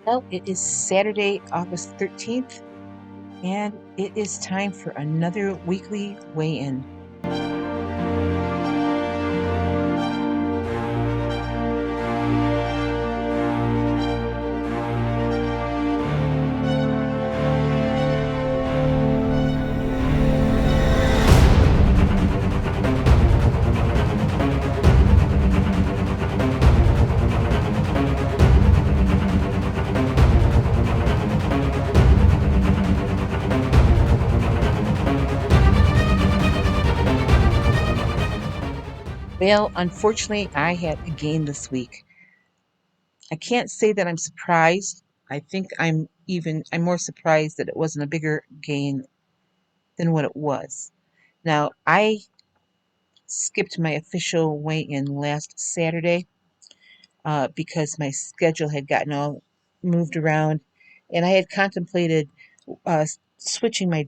Well, it is Saturday, August 13th, and it is time for another weekly weigh-in. Well, unfortunately, I had a gain this week. I can't say that I'm surprised. I think I'm more surprised that it wasn't a bigger gain than what it was. Now, I skipped my official weigh-in last Saturday because my schedule had gotten all moved around, and I had contemplated switching my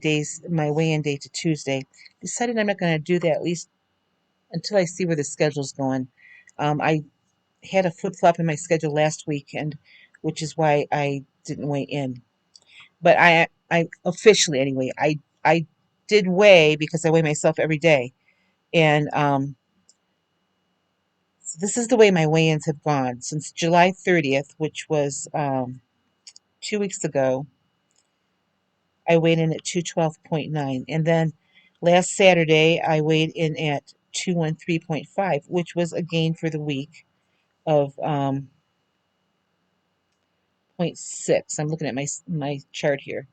weigh-in day to Tuesday. Decided I'm not going to do that at least until I see where the schedule's going. I had a flip flop in my schedule last weekend, which is why I didn't weigh in. But I officially anyway, I did weigh because I weigh myself every day, and so this is the way my weigh-ins have gone since July 30th, which was 2 weeks ago. I weighed in at 212.9, and then last Saturday I weighed in at 213.5, which was a gain for the week of zero point 0.6. I'm looking at my chart here.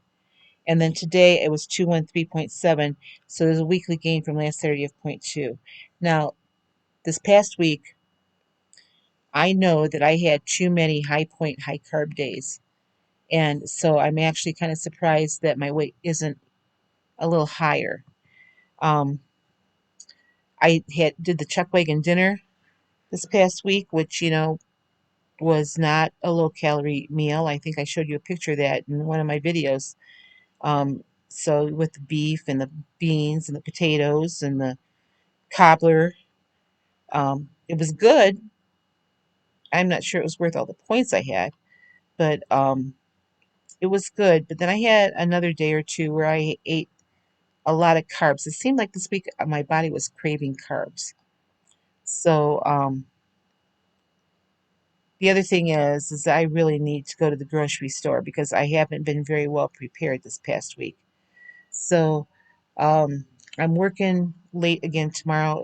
And then today it was 213.7, so there's a weekly gain from last Saturday of zero point 0.2. Now, this past week, I know that I had too many high point, high carb days. And so I'm actually kind of surprised that my weight isn't a little higher. Um, I did the chuck wagon dinner this past week, which, was not a low calorie meal. I think I showed you a picture of that in one of my videos. So with the beef and the beans and the potatoes and the cobbler, it was good. I'm not sure it was worth all the points I had, but it was good. But then I had another day or two where I ate a lot of carbs. It seemed like this week my body was craving carbs. So the other thing is I really need to go to the grocery store because I haven't been very well prepared this past week. So um, I'm working late again tomorrow.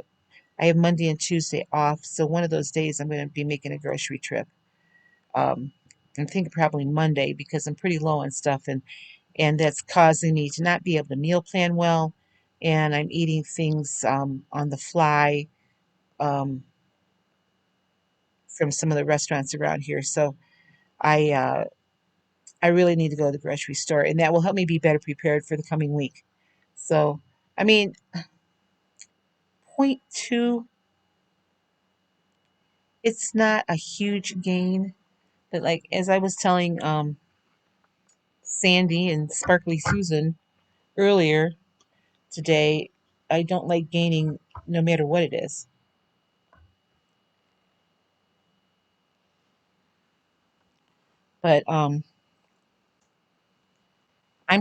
I have Monday and Tuesday off, so one of those days I'm going to be making a grocery trip. Um, I'm thinking probably Monday because I'm pretty low on stuff, and that's causing me to not be able to meal plan well, and I'm eating things on the fly um, from some of the restaurants around here. So I uh, I really need to go to the grocery store, and that will help me be better prepared for the coming week. So, I mean, point two, it's not a huge gain, but like as I was telling Sandy and Sparkly Susan earlier today, I don't like gaining no matter what it is. But I'm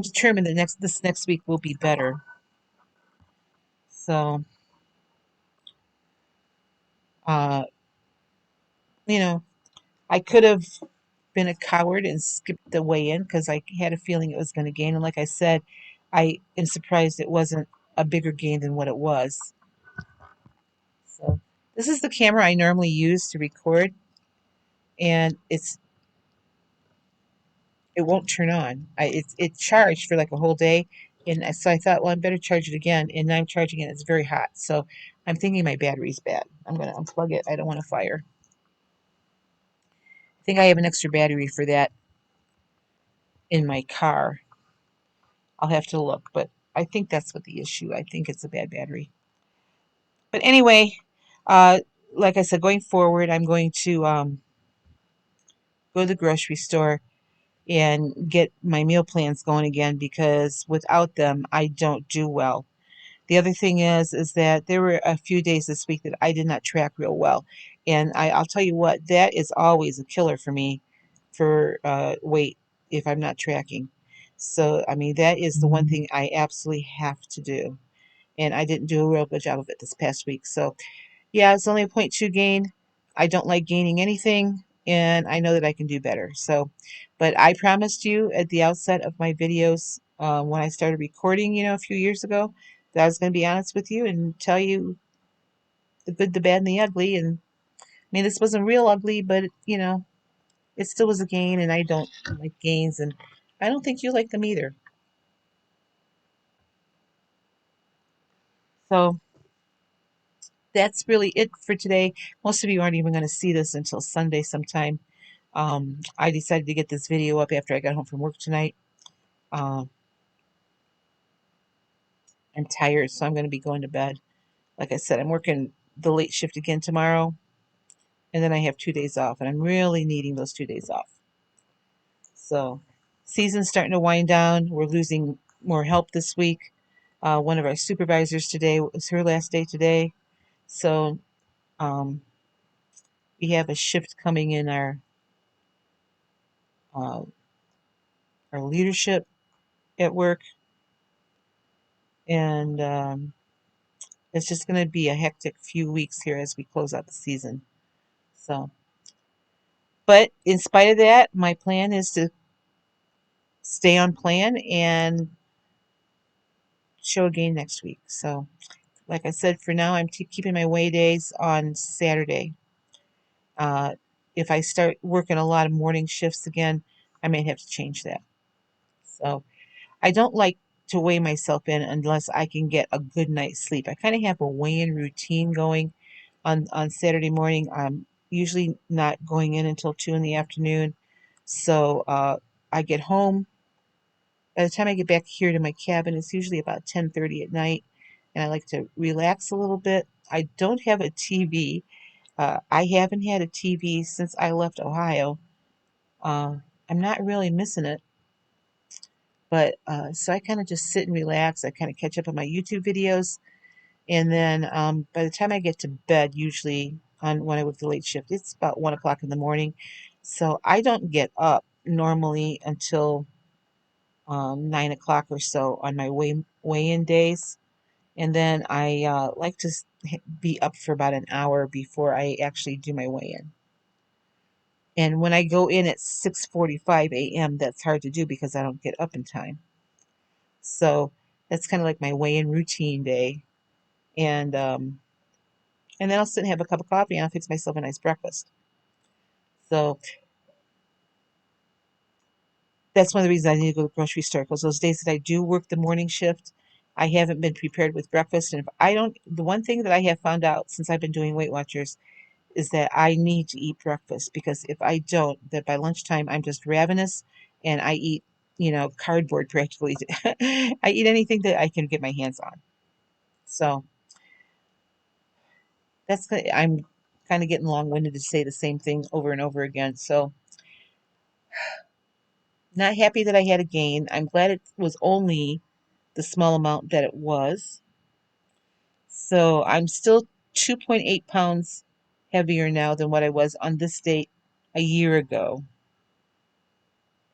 determined that this next week will be better. So, uh, you know, I could have been a coward and skipped the weigh-in because I had a feeling it was going to gain. And like I said, I am surprised it wasn't a bigger gain than what it was. So this is the camera I normally use to record, and it won't turn on. It charged for like a whole day, and so I thought, well, I better charge it again. And now I'm charging it. It's very hot, so I'm thinking my battery's bad. I'm going to unplug it. I don't want to fire. I think I have an extra battery for that in my car. I'll have to look, but I think that's what the issue. I think it's a bad battery. But anyway, uh, like I said, going forward, I'm going to go to the grocery store and get my meal plans going again because without them, I don't do well. The other thing is that there were a few days this week that I did not track real well, and I'll tell you what, that is always a killer for me for weight if I'm not tracking. So, I mean, that is the one thing I absolutely have to do. And I didn't do a real good job of it this past week. So, yeah, it's only a 0.2 gain. I don't like gaining anything, and I know that I can do better. So, but I promised you at the outset of my videos when I started recording, a few years ago, that I was going to be honest with you and tell you the good, the bad, and the ugly. And I mean, this wasn't real ugly, but it still was a gain, and I don't like gains, and I don't think you like them either. So that's really it for today. Most of you aren't even going to see this until Sunday sometime. I decided to get this video up after I got home from work tonight. Um, I'm tired, so I'm going to be going to bed. Like I said, I'm working the late shift again tomorrow, and then I have 2 days off, and I'm really needing those 2 days off. So, season's starting to wind down. We're losing more help this week. One of our supervisors today was her last day today, so um, we have a shift coming in uh, our leadership at work, and it's just going to be a hectic few weeks here as we close out the season. So, but in spite of that, my plan is to stay on plan and show again next week. So, like I said, for now, I'm keeping my weigh days on Saturday. Uh, if I start working a lot of morning shifts again, I may have to change that. So, I don't like to weigh myself in unless I can get a good night's sleep. I kind of have a weigh-in routine going on Saturday morning. I'm usually not going in until 2 in the afternoon. So I get home. By the time I get back here to my cabin, it's usually about 10:30 at night, and I like to relax a little bit. I don't have a TV. I haven't had a TV since I left Ohio. I'm not really missing it, but so I kind of just sit and relax. I kind of catch up on my YouTube videos, and then by the time I get to bed, usually on when I work the late shift, it's about 1 o'clock in the morning. So I don't get up normally until 9 o'clock or so on my weigh-in days. And then I like to be up for about an hour before I actually do my weigh-in. And when I go in at 6:45 a.m., that's hard to do because I don't get up in time. So that's kind of like my weigh-in routine day. And then I'll sit and have a cup of coffee and I'll fix myself a nice breakfast. So that's one of the reasons I need to go to the grocery store, because those days that I do work the morning shift, I haven't been prepared with breakfast. And if I don't, the one thing that I have found out since I've been doing Weight Watchers is that I need to eat breakfast, because if I don't, that by lunchtime I'm just ravenous and I eat, cardboard practically. I eat anything that I can get my hands on. So I'm kind of getting long-winded to say the same thing over and over again. So not happy that I had a gain. I'm glad it was only the small amount that it was. So I'm still 2.8 pounds heavier now than what I was on this date a year ago.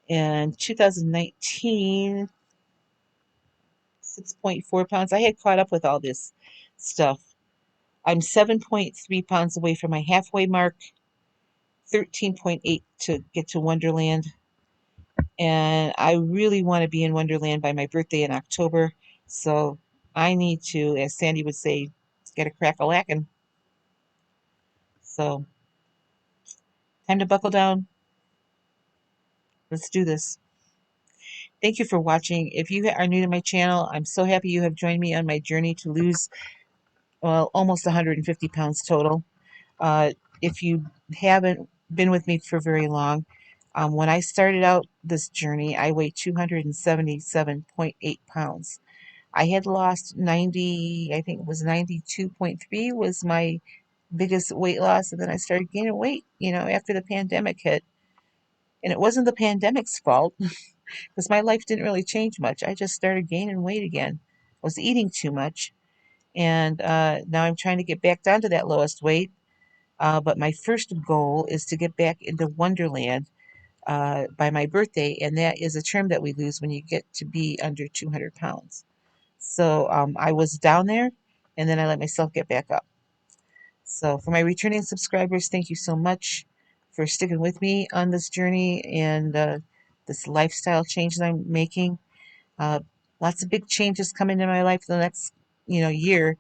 And 2019, 6.4 pounds. I had caught up with all this stuff. I'm 7.3 pounds away from my halfway mark, 13.8 to get to Wonderland. And I really want to be in Wonderland by my birthday in October. So I need to, as Sandy would say, get a crack-a-lackin'. So time to buckle down. Let's do this. Thank you for watching. If you are new to my channel, I'm so happy you have joined me on my journey to lose, well, almost 150 pounds total. Uh, if you haven't been with me for very long, when I started out this journey, I weighed 277.8 pounds. I had lost 90, I think it was 92.3 was my biggest weight loss. And then I started gaining weight, after the pandemic hit. And it wasn't the pandemic's fault, because my life didn't really change much. I just started gaining weight again. I was eating too much. And now I'm trying to get back down to that lowest weight. But my first goal is to get back into Wonderland. by my birthday, and that is a trim that we lose when you get to be under 200 pounds. So I was down there, and then I let myself get back up. So for my returning subscribers, thank you so much for sticking with me on this journey and this lifestyle change that I'm making. Uh, Lots of big changes coming in my life the next, year,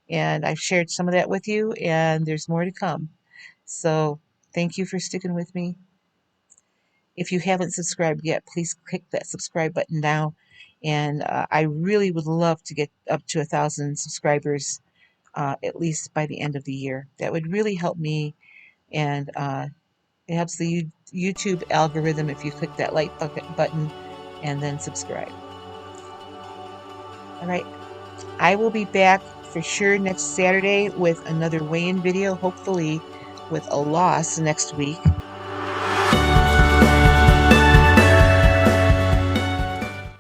and I've shared some of that with you, and there's more to come. So thank you for sticking with me. If you haven't subscribed yet, please click that subscribe button now. And I really would love to get up to 1,000 subscribers, at least by the end of the year. That would really help me, and it helps the YouTube algorithm if you click that like button and then subscribe. All right, I will be back for sure next Saturday with another weigh-in video, hopefully with a loss next week.